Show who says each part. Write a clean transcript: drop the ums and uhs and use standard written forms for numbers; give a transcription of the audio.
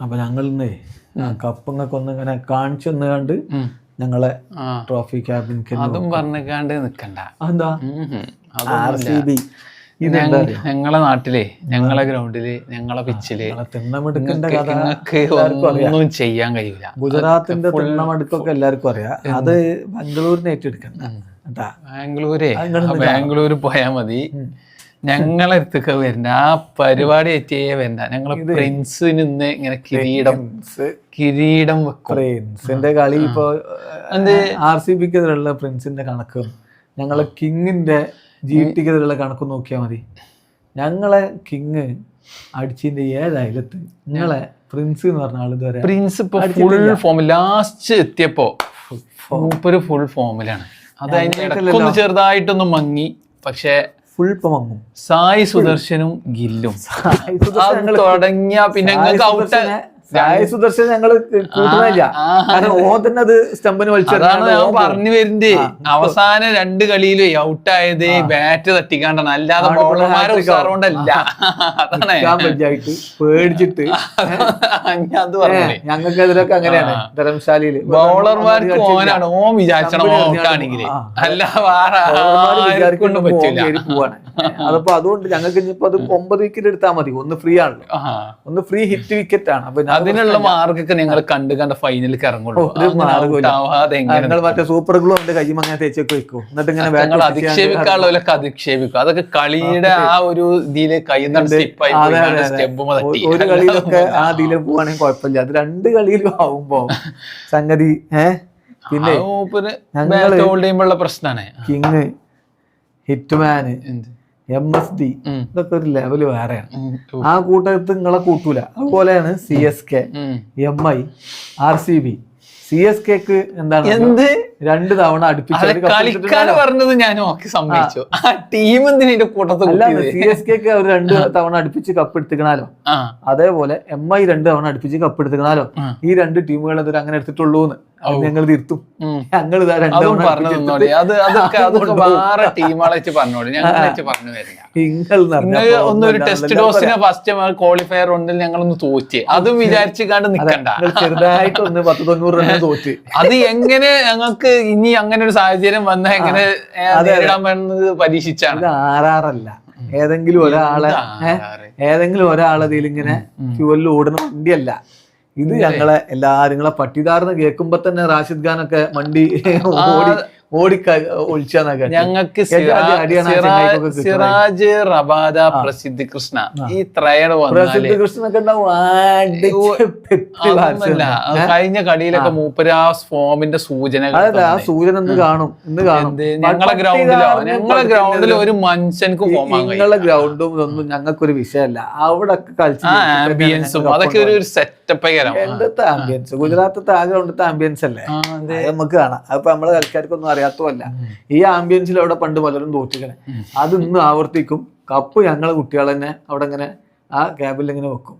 Speaker 1: അപ്പൊ ഞങ്ങൾ ഇന്നേ കപ്പങ്ങൊക്കെ ഒന്ന് ഇങ്ങനെ കാണിച്ചു തന്നുകൊണ്ട് ഞങ്ങളെ ട്രോഫി ക്യാബിൻ
Speaker 2: അതും പറഞ്ഞിക്കാണ്ട് നിക്കണ്ട.
Speaker 1: എന്താ RCB
Speaker 2: ഞങ്ങളെ നാട്ടിലെ ഞങ്ങളെ ഗ്രൗണ്ടില് ഞങ്ങളെ പിച്ചില് നിങ്ങൾക്ക് ഒന്നും ചെയ്യാൻ കഴിയൂല.
Speaker 1: ഗുജറാത്തിന്റെ തിണ്ണമെടുക്കൊക്കെ എല്ലാവർക്കും അറിയാം. അത് ബാംഗ്ലൂരിനെ ഏറ്റെടുക്കണ്ട.
Speaker 2: ബാംഗ്ലൂര് പോയാ മതി. ഞങ്ങളെ അടുത്തൊക്കെ വരണ്ട, ആ പരിപാടി എത്തിയേ വരണ്ട. ഞങ്ങളെ പ്രിൻസ് നിന്ന് ഇങ്ങനെ കിരീടം വെക്കും.
Speaker 1: പ്രിൻസിന്റെ കളി ഇപ്പൊ RCBക്ക് എതിരുള്ള പ്രിൻസിന്റെ കണക്കും ഞങ്ങളെ കിങ്ങിന്റെ GTക്കെതിരുള്ള കണക്ക് നോക്കിയാൽ മതി. ഞങ്ങളെ കിങ് അടിച്ചിന്റെ 7 അയലത്ത് നിങ്ങളെ പ്രിൻസ് എന്ന് പറഞ്ഞ ആൾ ഇതുവരെ
Speaker 2: പ്രിൻസ് ഇപ്പൊ ഫുൾ ഫോം ലാസ്റ്റ് എത്തിയപ്പോ മൂപ്പര് ഫുൾ ഫോമിലാണ്. അത് അതിന് ചെറുതായിട്ടൊന്ന് മങ്ങി, പക്ഷെ
Speaker 1: ഫുൾ ഇപ്പൊ മങ്ങും.
Speaker 2: സായി സുദർശനും ഗില്ലും തുടങ്ങിയ പിന്നെ
Speaker 1: സായി സുദർശൻ ഞങ്ങള് കൂട്ടുന്നില്ല. കാരണം ഓ തന്നെ അത് സ്റ്റമ്പിന് വലിച്ചതാണ്
Speaker 2: ഞാൻ പറഞ്ഞു വരുന്നേ. അവസാന 2 കളിയിലും ഔട്ടായത് ബാറ്റ് തട്ടിക്കാണ്ടാണ്, അല്ലാതെ ബൗളർമാരെ ഉഷാറുകൊണ്ടല്ല.
Speaker 1: പേടിച്ചിട്ട്
Speaker 2: അത് പറഞ്ഞേ.
Speaker 1: ഞങ്ങൾക്കെതിരൊക്കെ അങ്ങനെയാണ് ധർമ്മശാലയില്.
Speaker 2: ബൗളർമാർക്ക് ഓനാണ്, ഓൻ വിചാരിച്ചണം ഔട്ടാണെങ്കിൽ, അല്ല വേറെ
Speaker 1: പോവാണ്. അതപ്പോ അതുകൊണ്ട് ഞങ്ങൾക്ക് ഇനിയിപ്പോ അത് 9 വിക്കറ്റ് എടുത്താൽ മതി. ഒന്ന് ഫ്രീ ആണല്ലോ, ഒന്ന് ഫ്രീ ഹിറ്റ് വിക്കറ്റ് ആണ്. അപ്പൊ
Speaker 2: അതിനുള്ള മാർക്കൊക്കെ നിങ്ങൾ കണ്ട ഫൈനലിൽ ഇറങ്ങുള്ളൂ.
Speaker 1: മറ്റേ സൂപ്പർ ഗ്ലൂ ഉണ്ട് കയ്യും അങ്ങനെ തേച്ചൊക്കെ വെക്കും. എന്നിട്ട് ഇങ്ങനെ
Speaker 2: അധിക്ഷേപിക്കാനുള്ളവരൊക്കെ അധിക്ഷേപിക്കും. അതൊക്കെ കളിയുടെ ആ ഒരു ഇതില്
Speaker 1: ഒരു കളിയിലൊക്കെ ആ ഇതില് പോവാണെങ്കിൽ കുഴപ്പമില്ല. അത് 2 കളിയിലും ആവുമ്പോ സംഗതി പിന്നെ
Speaker 2: ഞങ്ങള് പ്രശ്നമാണ്.
Speaker 1: കിങ്, ഹിറ്റ്മാന്, MSD ഇതൊക്കെ ഒരു ലെവല് വേറെയാണ്. ആ കൂട്ടത്ത് നിങ്ങളെ കൂട്ടൂല. അതുപോലെയാണ് CSK, MI, RCB. CSKക്ക് എന്താണ് 2 തവണ
Speaker 2: അടുപ്പിച്ച് പറഞ്ഞത് ഞാൻ സമ്മതിച്ചു. ആ ടീം എന്തിനാ കൂട്ടത്തിൽ
Speaker 1: അല്ലാതെ CSKക്ക് അവർ 2 തവണ അടുപ്പിച്ച് കപ്പ് എടുത്തിക്കണാലോ. അതേപോലെ MI 2 തവണ അടുപ്പിച്ച് കപ്പ് എടുത്തിക്കണാലോ. ഈ 2 ടീമുകൾ എന്തൊരു അങ്ങനെ എടുത്തിട്ടുള്ളൂ എന്ന് ഞങ്ങൾ തിരുത്തും. ഞങ്ങൾ
Speaker 2: ഒന്നൊരു ടെസ്റ്റ് ഡോസിനെ ഫസ്റ്റ് ക്വാളിഫയർ റൗണ്ടിൽ ഞങ്ങളൊന്ന് തോറ്റ്, അതും വിചാരിച്ചാണ്ട് നിൽക്കണ്ട.
Speaker 1: ചെറുതായിട്ടൊന്ന് 10-90 റൺ തോറ്റ്.
Speaker 2: അത് എങ്ങനെ ഞങ്ങൾക്ക് ഇനി അങ്ങനെ ഒരു സാഹചര്യം വന്നാൽ എങ്ങനെ നേരിടാൻ വേണ്ടത് പരീക്ഷിച്ചാണ്.
Speaker 1: ആറാറല്ല, ഏതെങ്കിലും ഒരാളെ ഇതിലിങ്ങനെ ഫ്യൂവലിൽ ഓടുന്ന വണ്ടിയല്ല ഇത്. ഞങ്ങളെ എല്ലാരും നിങ്ങളെ പട്ടിദാർന്ന് കേൾക്കുമ്പോ തന്നെ റാഷിദ് ഖാനൊക്കെ വണ്ടി ഒഴിച്ചാന്നൊക്കെ.
Speaker 2: ഞങ്ങൾക്ക് സിറാജ്, റബാദ, പ്രസിദ്ധ് കൃഷ്ണ, ഈ ത്രയഡ്
Speaker 1: പ്രസിദ്ധ് കൃഷ്ണനൊക്കെ
Speaker 2: കഴിഞ്ഞ കളിയിലൊക്കെ മൂപ്പര് ആ ഫോമിന്റെ സൂചന
Speaker 1: ഇന്ന് കാണും.
Speaker 2: ഞങ്ങളെ ഗ്രൗണ്ടിൽ ഒരു മനുഷ്യൻക്ക്
Speaker 1: നിങ്ങളെ ഗ്രൗണ്ടും ഇതൊന്നും ഞങ്ങൾക്കൊരു വിഷയമല്ല. അവിടെ
Speaker 2: ആംബിയൻസും അതൊക്കെ ഒരു സെറ്റപ്പ്.
Speaker 1: എന്റത്തെ ആംബിയൻസ് ഗുജറാത്തത്തെ ആ ഗ്രൗണ്ടത്തെ ആംബിയൻസ് അല്ലേ, നമുക്ക് കാണാം. അപ്പൊ നമ്മളെ കളിക്കാർക്കൊന്നും അറിയാത്തതല്ല. ഈ ആംബിയൻസിൽ അവിടെ പണ്ട് പലരും തോറ്റിക്കണേ. അത് ഇന്ന് ആവർത്തിക്കും. കപ്പ് ഞങ്ങളെ കുട്ടികൾ തന്നെ അവിടെ ഇങ്ങനെ ആ ക്യാബിൽ ഇങ്ങനെ വെക്കും.